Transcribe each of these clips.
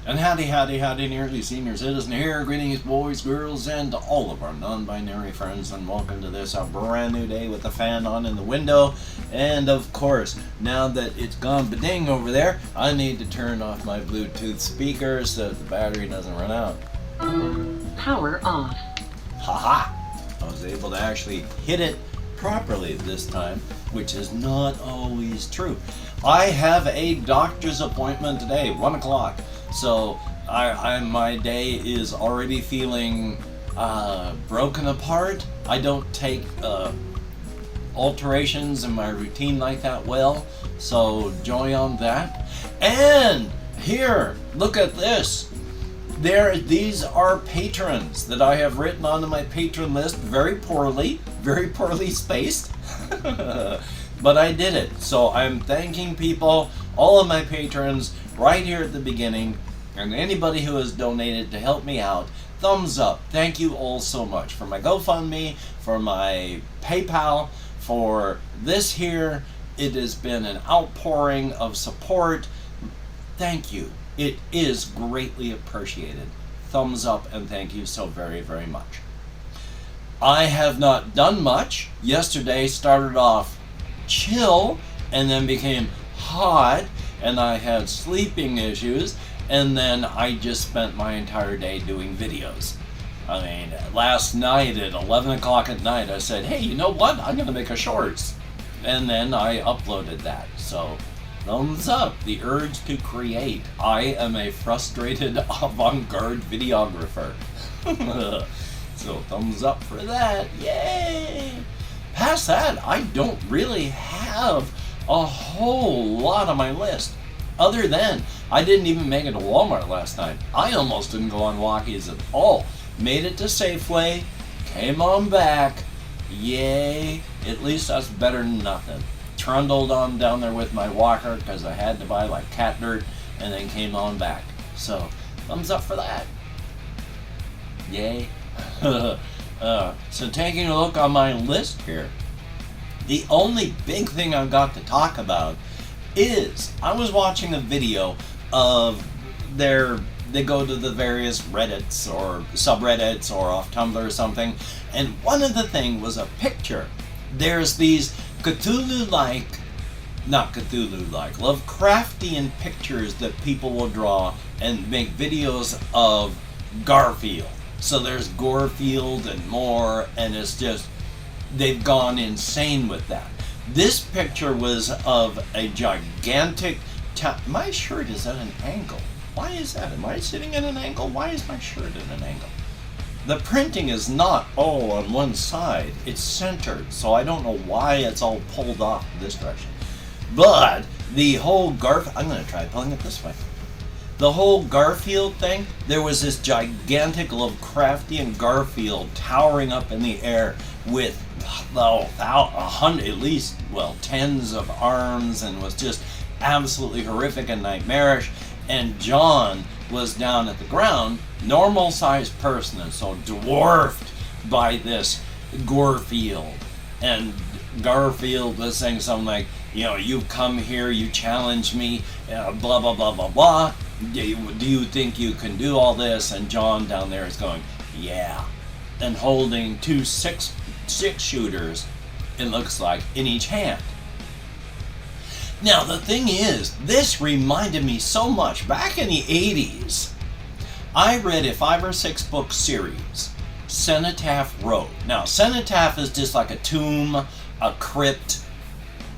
And howdy, nearly senior citizen here. Greetings, boys, girls, and to all of our non-binary friends, and welcome to this, a brand new day with the fan on in the window. And of course, now that it's gone bading over there, I need to turn off my Bluetooth speaker so that the battery doesn't run out. Power off. Haha! I was able to actually hit it properly this time, which is not always true. I have a doctor's appointment today, 1 o'clock. So my day is already feeling broken apart. I don't take alterations in my routine like that well, so joy on that. And here, look at this. These are patrons that I have written onto my patron list very poorly spaced. But I did it. So I'm thanking people, all of my patrons, right here at the beginning, and anybody who has donated to help me out. Thumbs up. Thank you all so much for my GoFundMe, for my PayPal, for this here. It has been an outpouring of support. Thank you. It is greatly appreciated. Thumbs up and thank you so very, very much. I have not done much. Yesterday started off chill and then became hot, and I had sleeping issues, and then I just spent my entire day doing videos. I mean, last night at 11 o'clock at night I said, hey, you know what, I'm gonna make a shorts, and then I uploaded that. So thumbs up, the urge to create. I am a frustrated avant-garde videographer. So thumbs up for that, yay! Past that, I don't really have a whole lot on my list. Other than, I didn't even make it to Walmart last night. I almost didn't go on walkies at all. Made it to Safeway, came on back, yay. At least that's better than nothing. Trundled on down there with my walker because I had to buy like cat dirt, and then came on back. So, thumbs up for that. Yay. So taking a look on my list here, the only big thing I've got to talk about is I was watching a video of they go to the various Reddits or subreddits or off Tumblr or something, and one of the thing was a picture. There's these Lovecraftian pictures that people will draw and make videos of Garfield. So there's Gorefield and more, and it's just, they've gone insane with that. This picture was of a gigantic my shirt is at an angle. Why is that? Am I sitting at an angle? Why is my shirt at an angle? The printing is not all on one side. It's centered, so I don't know why it's all pulled off this direction. But the whole I'm going to try pulling it this way. The whole Garfield thing, there was this gigantic Lovecraftian Garfield towering up in the air with tens of arms, and was just absolutely horrific and nightmarish. And John was down at the ground, normal sized person, and so dwarfed by this Gorefield. And Garfield was saying something like, you know, you've come here, you challenge me, blah, blah, blah, blah, blah. Do you think you can do all this? And John down there is going, yeah. And holding two six shooters, it looks like, in each hand. Now, the thing is, this reminded me so much. Back in the 80s, I read a 5 or 6 book series, Cenotaph Road. Now, Cenotaph is just like a tomb, a crypt,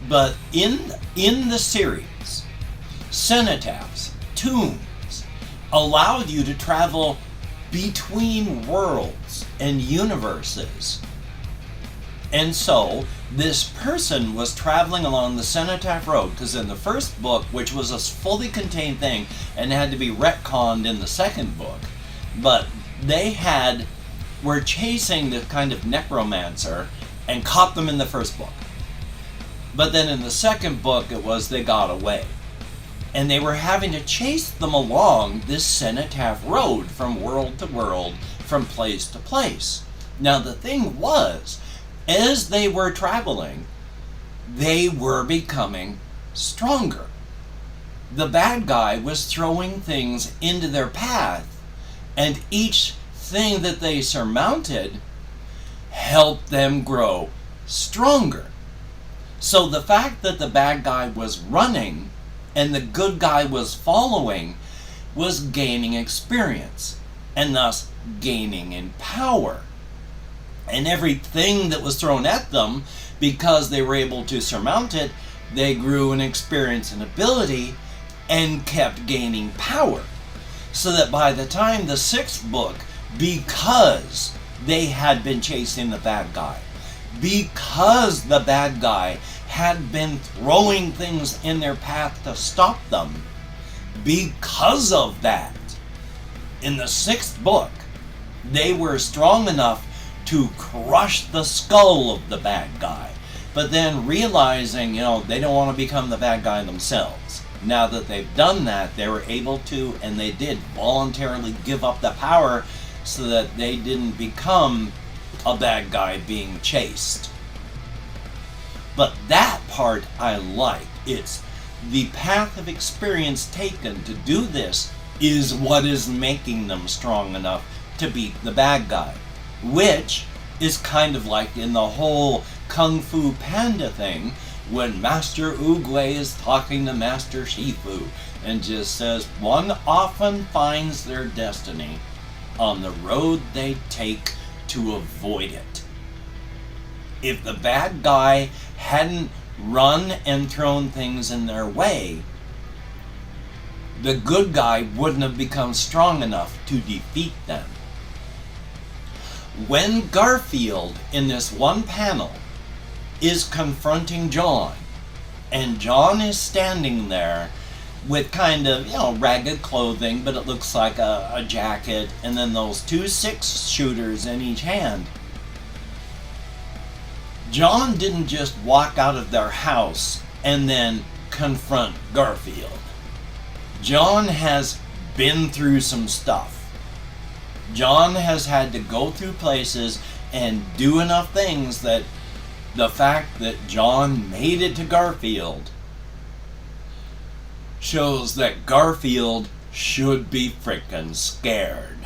but in the series, cenotaphs, tombs, allowed you to travel between worlds and universes. And so this person was traveling along the Cenotaph Road, because in the first book, which was a fully contained thing and had to be retconned in the second book, but they were chasing the kind of necromancer and caught them in the first book. But then in the second book, it was they got away. And they were having to chase them along this Cenotaph Road from world to world, from place to place. Now the thing was, as they were traveling, they were becoming stronger. the bad guy was throwing things into their path, and each thing that they surmounted helped them grow stronger. So the fact that the bad guy was running and the good guy was following was gaining experience and thus gaining in power. And everything that was thrown at them, because they were able to surmount it, they grew in experience and ability and kept gaining power. So that by the time the 6th book, because they had been chasing the bad guy, because the bad guy had been throwing things in their path to stop them, because of that, in the 6th book, they were strong enough to crush the skull of the bad guy. But then realizing, they don't want to become the bad guy themselves. Now that they've done that, they were able to, and they did voluntarily give up the power so that they didn't become a bad guy being chased. But that part I like. It's the path of experience taken to do this is what is making them strong enough to beat the bad guy. Which is kind of like in the whole Kung Fu Panda thing, when Master Oogway is talking to Master Shifu and just says, one often finds their destiny on the road they take to avoid it. If the bad guy hadn't run and thrown things in their way, the good guy wouldn't have become strong enough to defeat them. When Garfield, in this one panel, is confronting John, and John is standing there with kind of, ragged clothing, but it looks like a jacket, and then those 2 6-shooters in each hand, John didn't just walk out of their house and then confront Garfield. John has been through some stuff. John has had to go through places and do enough things that the fact that John made it to Garfield shows that Garfield should be frickin' scared.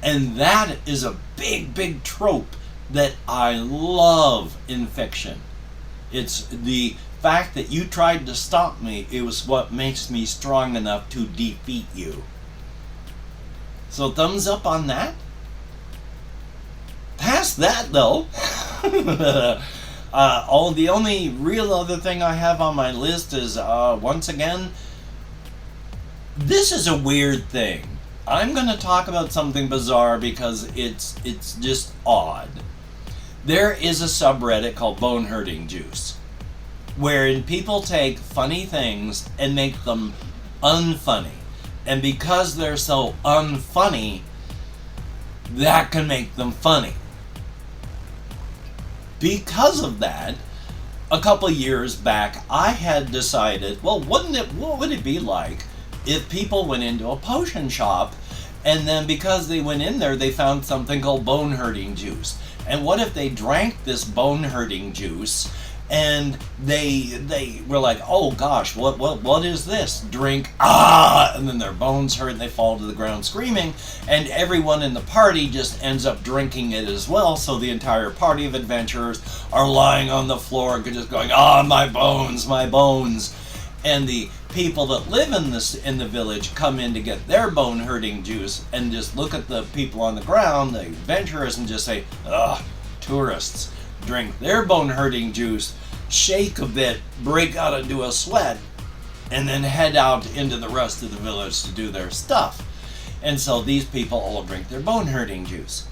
And that is a big, big trope that I love in fiction. It's the fact that you tried to stop me, it was what makes me strong enough to defeat you. So thumbs up on that. Past that though, the only real other thing I have on my list is, once again, this is a weird thing. I'm going to talk about something bizarre because it's just odd. There is a subreddit called Bone Hurting Juice, wherein people take funny things and make them unfunny. And because they're so unfunny, that can make them funny. Because of that, a couple years back, I had decided, what would it be like if people went into a potion shop, and then because they went in there, they found something called bone hurting juice. And what if they drank this bone hurting juice, and they were like, oh gosh, what is this? Drink, and then their bones hurt, and they fall to the ground screaming, and everyone in the party just ends up drinking it as well, so the entire party of adventurers are lying on the floor, just going, my bones, my bones. And the people that live in the village come in to get their bone hurting juice and just look at the people on the ground, the adventurers, and just say, tourists, drink their bone hurting juice, shake a bit, break out into a sweat, and then head out into the rest of the village to do their stuff. And so these people all drink their bone hurting juice.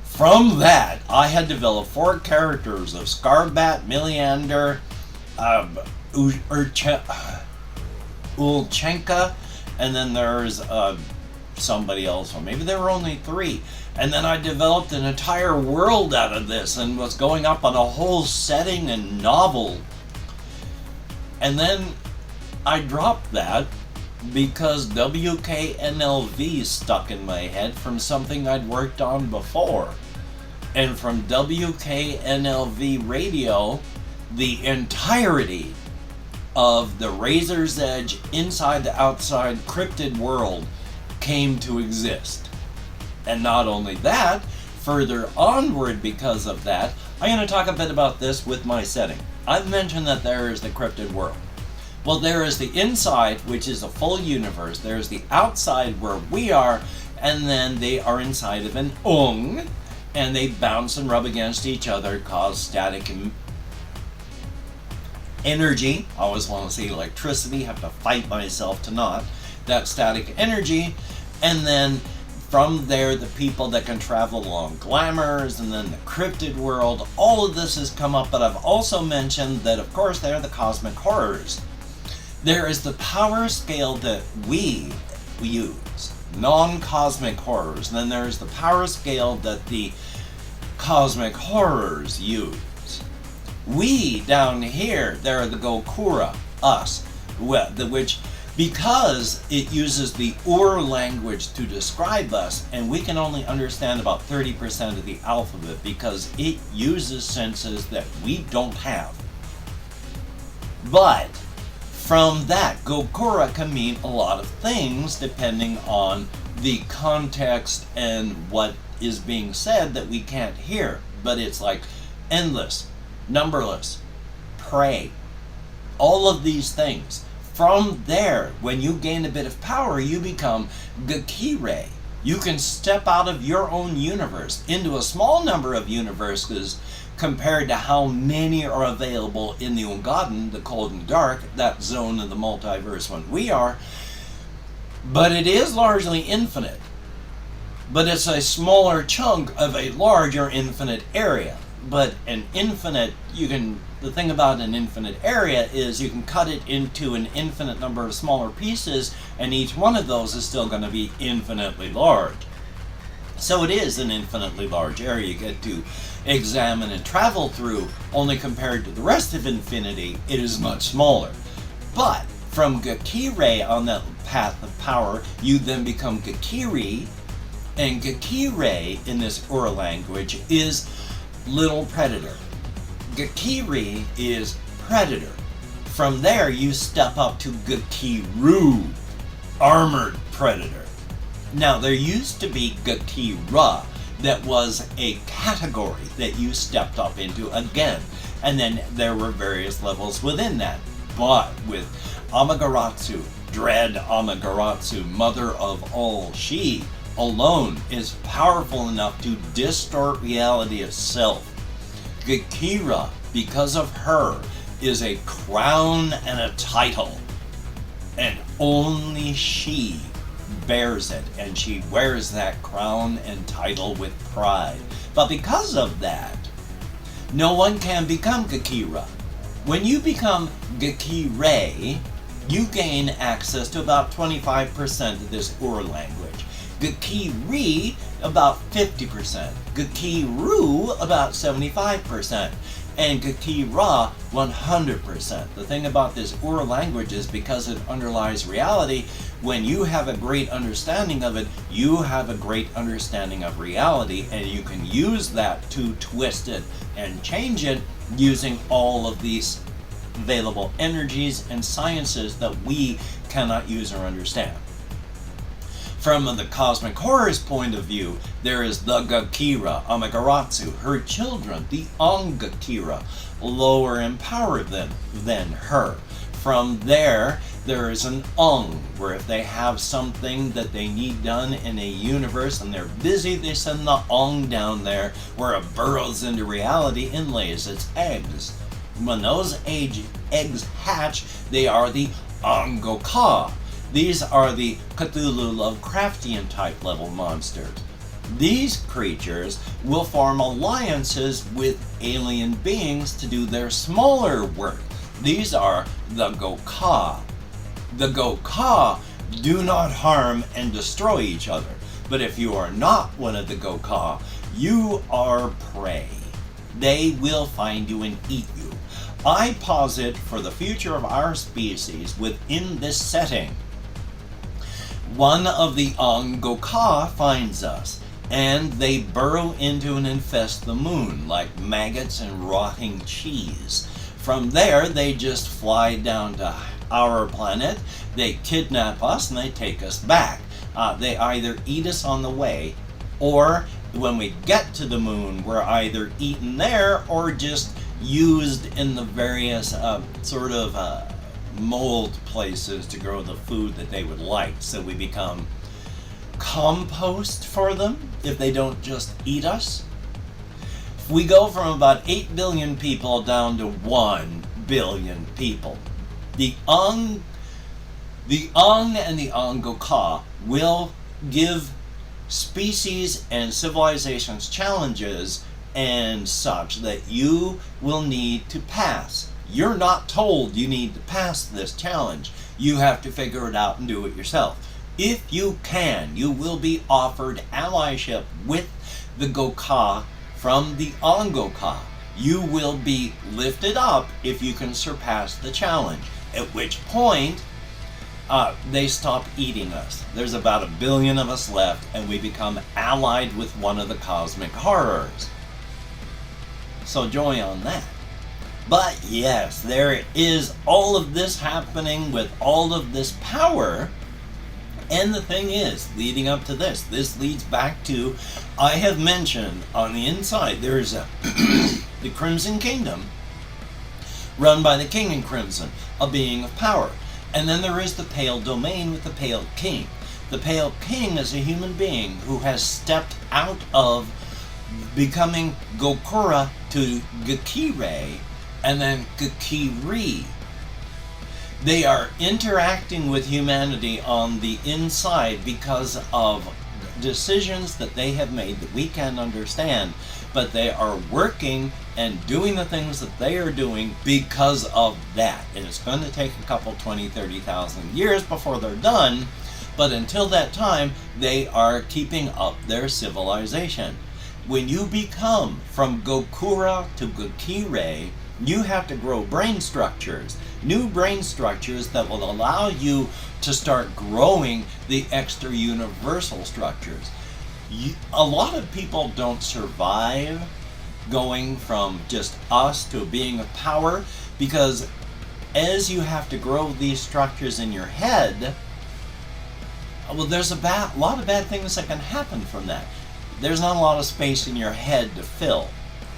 From that, I had developed 4 characters of Scarbat, Milliander, Ulchenka, and then there's somebody else, or maybe there were only 3. And then I developed an entire world out of this and was going up on a whole setting and novel. And then I dropped that because WKNLV stuck in my head from something I'd worked on before. And from WKNLV radio, the entirety of the Razor's Edge inside to outside cryptid world came to exist. And not only that, further onward because of that, I'm going to talk a bit about this with my setting. I've mentioned that there is the cryptid world. Well, there is the inside, which is a full universe. There's the outside where we are, and then they are inside of an Ung, and they bounce and rub against each other, cause static energy. I always want to say electricity, have to fight myself to not. That static energy, and then from there, the people that can travel along glamours, and then the cryptid world, all of this has come up, but I've also mentioned that, of course, they're the cosmic horrors. There is the power scale that we use, non-cosmic horrors, and then there's the power scale that the cosmic horrors use. We, down here, they're the Gokura, us, which, because it uses the Ur language to describe us, and we can only understand about 30% of the alphabet because it uses senses that we don't have. But from that, Gokura can mean a lot of things depending on the context and what is being said that we can't hear. But it's like endless, numberless, prey, all of these things. From there, when you gain a bit of power, you become Gakire. You can step out of your own universe into a small number of universes compared to how many are available in the Ungaden, the cold and dark, that zone of the multiverse when we are. But it is largely infinite. But it's a smaller chunk of a larger infinite area. But an infinite, the thing about an infinite area is you can cut it into an infinite number of smaller pieces, and each one of those is still going to be infinitely large. So it is an infinitely large area you get to examine and travel through, only compared to the rest of infinity, it is much smaller. But from Gakire on that path of power, you then become Gakiri, and Gakire in this Ur language is little predator. Gakiri is predator. From there you step up to Gakiru, armored predator. Now there used to be Gakira, that was a category that you stepped up into again, and then there were various levels within that. But with Amaterasu, dread Amaterasu, mother of all, she alone is powerful enough to distort reality itself. Gakira, because of her, is a crown and a title, and only she bears it, and she wears that crown and title with pride. But because of that, no one can become Gakira. When you become Gakire, you gain access to about 25% of this Ur language. Gakiri, about 50%. Gakiru, about 75%. And Gakira, 100%. The thing about this Ur language is because it underlies reality, when you have a great understanding of it, you have a great understanding of reality, and you can use that to twist it and change it using all of these available energies and sciences that we cannot use or understand. From the cosmic horror's point of view, there is the Gakira, Amaterasu, her children, the Ongakira, lower in power than her. From there, there is an Ung, where if they have something that they need done in a universe and they're busy, they send the Ung down there, where it burrows into reality and lays its eggs. When those eggs hatch, they are the Angoka. These are the Cthulhu Lovecraftian type level monsters. These creatures will form alliances with alien beings to do their smaller work. These are the Goka. The Goka do not harm and destroy each other. But if you are not one of the Goka, you are prey. They will find you and eat you. I posit for the future of our species within this setting, one of the Angoka finds us, and they burrow into and infest the moon like maggots and rotting cheese. From there, they just fly down to our planet, they kidnap us, and they take us back. They either eat us on the way, or when we get to the moon, we're either eaten there or just used in the various mold places to grow the food that they would like. So we become compost for them if they don't just eat us. We go from about 8 billion people down to 1 billion people. The Ung and the Ongoka will give species and civilizations challenges and such that you will need to pass. You're not told you need to pass this challenge. You have to figure it out and do it yourself. If you can, you will be offered allyship with the Goka from the Ongoka. You will be lifted up if you can surpass the challenge, at which point they stop eating us. There's about 1 billion of us left, and we become allied with one of the cosmic horrors. So joy on that. But yes, there is all of this happening with all of this power. And the thing is, leading up to this leads back to, I have mentioned on the inside, there's the Crimson Kingdom, run by the King in Crimson, a being of power. And then there is the Pale Domain with the Pale King. The Pale King is a human being who has stepped out of becoming Gokura to Gakire, and then Gakiri. They are interacting with humanity on the inside because of decisions that they have made that we can't understand, but they are working and doing the things that they are doing because of that. And it's going to take a couple 20, 30,000 years before they're done, but until that time, they are keeping up their civilization. When you become from Gokura to Gakire, you have to grow brain structures, new brain structures that will allow you to start growing the extra universal structures. A lot of people don't survive going from just us to a being of power, because as you have to grow these structures in your head, well, there's a lot of bad things that can happen from that. There's not a lot of space in your head to fill.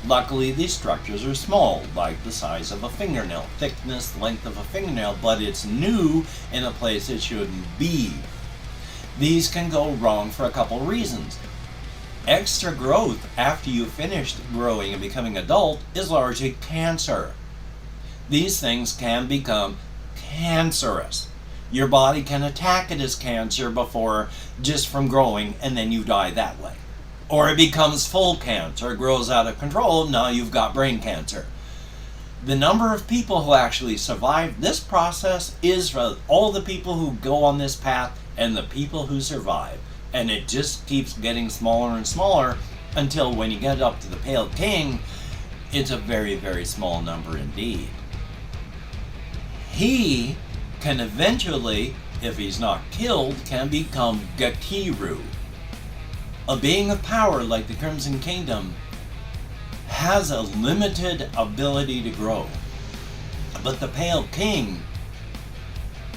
Luckily, these structures are small, like the size of a fingernail, thickness, length of a fingernail, but it's new in a place it shouldn't be. These can go wrong for a couple reasons. Extra growth after you've finished growing and becoming adult is largely cancer. These things can become cancerous. Your body can attack it as cancer before just from growing, and then you die that way. Or it becomes full cancer, grows out of control, now you've got brain cancer. The number of people who actually survive this process is for all the people who go on this path and the people who survive. And it just keeps getting smaller and smaller until when you get up to the Pale King, it's a very, very small number indeed. He can eventually, if he's not killed, can become Gakiru. A being of power like the Crimson Kingdom has a limited ability to grow. But the Pale King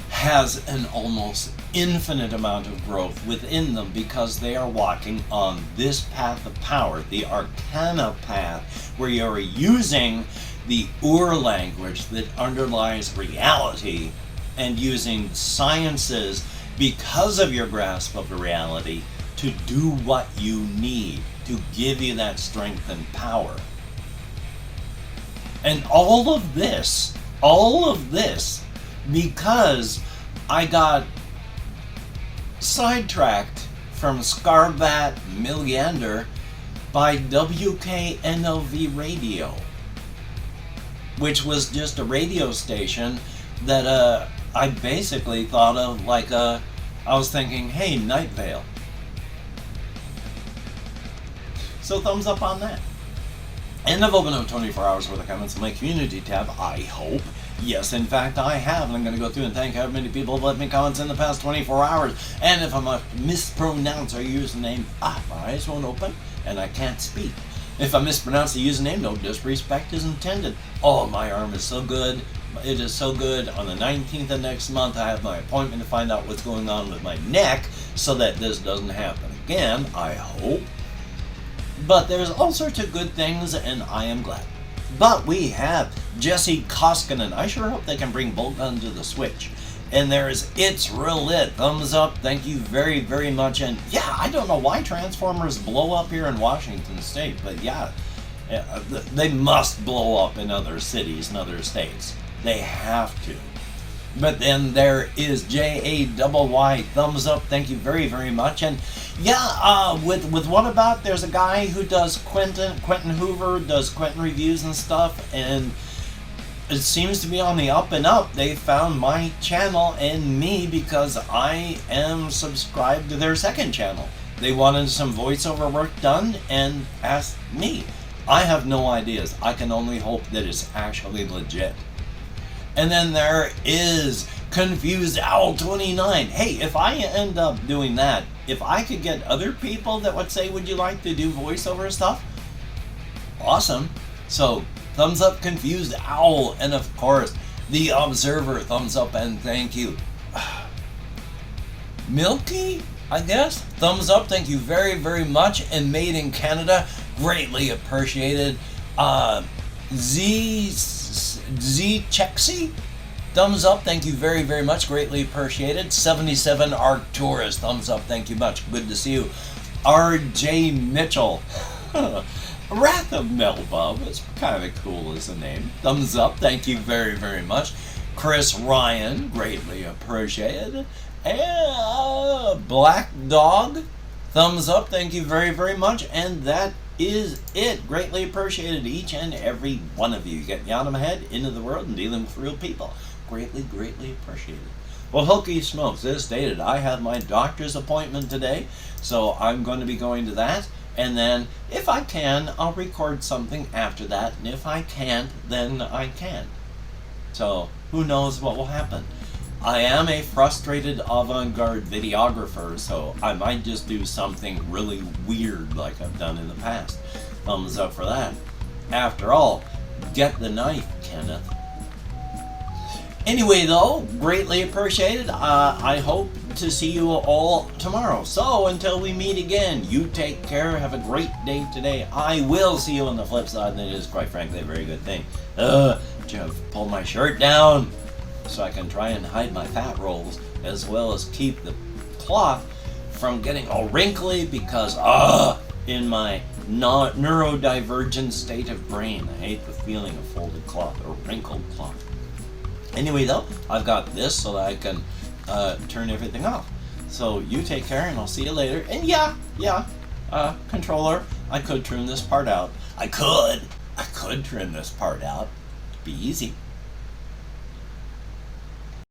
has an almost infinite amount of growth within them because they are walking on this path of power, the Arcana path, where you are using the Ur language that underlies reality and using sciences because of your grasp of the reality to do what you need to give you that strength and power. And all of this, because I got sidetracked from Scarbat Milliander by WKNLV Radio, which was just a radio station that I basically thought of like I was thinking, hey, Night Vale. So thumbs up on that. And I've opened up 24 hours worth of comments in my community tab, I hope. Yes, in fact, I have. And I'm going to go through and thank how many people have left me comments in the past 24 hours. And if I'm a mispronounce our username, my eyes won't open and I can't speak. If I mispronounce the username, no disrespect is intended. Oh, my arm is so good. It is so good. On the 19th of next month, I have my appointment to find out what's going on with my neck so that this doesn't happen again, I hope. But there's all sorts of good things, and I am glad. But we have Jesse Koskinen. I sure hope they can bring Bolt Gun to the Switch. And there's It's Real Lit. Thumbs up. Thank you very, very much. And yeah, I don't know why Transformers blow up here in Washington State, but yeah, they must blow up in other cities and other states. They have to. But then there is JAYY. Thumbs up. Thank you very, very much. And yeah, with What About, there's a guy who does Quentin Hoover, does Quentin reviews and stuff, and it seems to be on the up and up. They found my channel and me because I am subscribed to their second channel. They wanted some voiceover work done and asked me. I have no ideas. I can only hope that it's actually legit. And then there is Confused Owl 29. Hey, if I end up doing that, if I could get other people that would say, would you like to do voiceover stuff? Awesome. So, thumbs up, Confused Owl. And of course, The Observer. Thumbs up and thank you. Milky, I guess? Thumbs up, thank you very, very much. And Made in Canada, greatly appreciated. Z Chexy, thumbs up, thank you very, very much, greatly appreciated. 77 Arcturus, thumbs up, thank you much, good to see you. RJ Mitchell, Wrath of Melbub, it's kind of cool as a name. Thumbs up, thank you very, very much. Chris Ryan, greatly appreciated. And Black Dog, thumbs up, thank you very, very much. And that is it. Greatly appreciated, each and every one of you. Getting out of my head, into the world, and dealing with real people. Greatly, greatly appreciated. Well, Hokey Smokes, as stated, I have my doctor's appointment today, so I'm going to be going to that. And then, if I can, I'll record something after that. And if I can't, then I can't. So, who knows what will happen. I am a frustrated avant-garde videographer, so I might just do something really weird like I've done in the past. Thumbs up for that. After all, get the knife, Kenneth. Anyway, though, greatly appreciated. I hope to see you all tomorrow. So, until we meet again, you take care. Have a great day today. I will see you on the flip side, and it is, quite frankly, a very good thing. Just pull my shirt down so I can try and hide my fat rolls, as well as keep the cloth from getting all wrinkly because, in my neurodivergent state of brain, I hate the feeling of folded cloth or wrinkled cloth. Anyway, though, I've got this so that I can turn everything off. So you take care, and I'll see you later. And controller, I could trim this part out. I could trim this part out. It'd be easy.